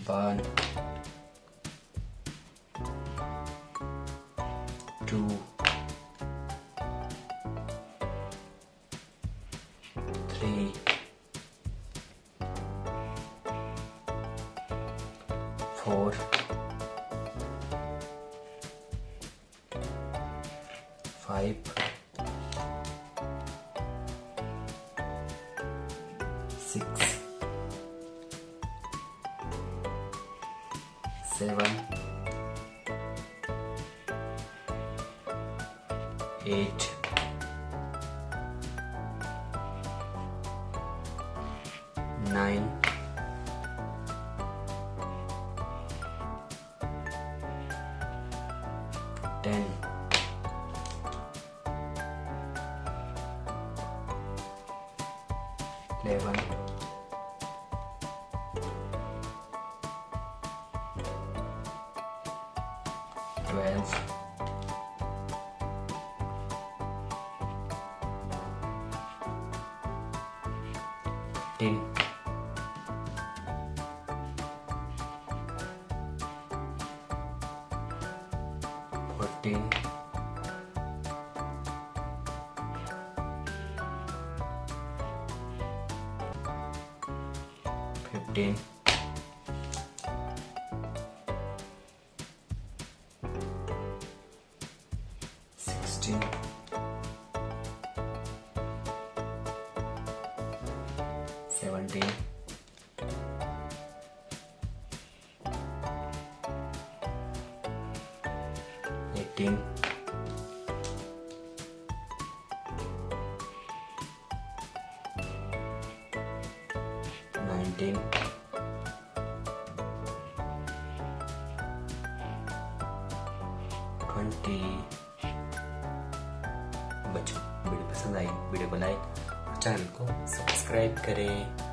1 2 3 4 5 6 7 8 9 10 11 12 13 14 15 16 17 18 19 20 बच्चों वीडियो पसंद आई वीडियो को लाइक और चैनल को सब्सक्राइब करें।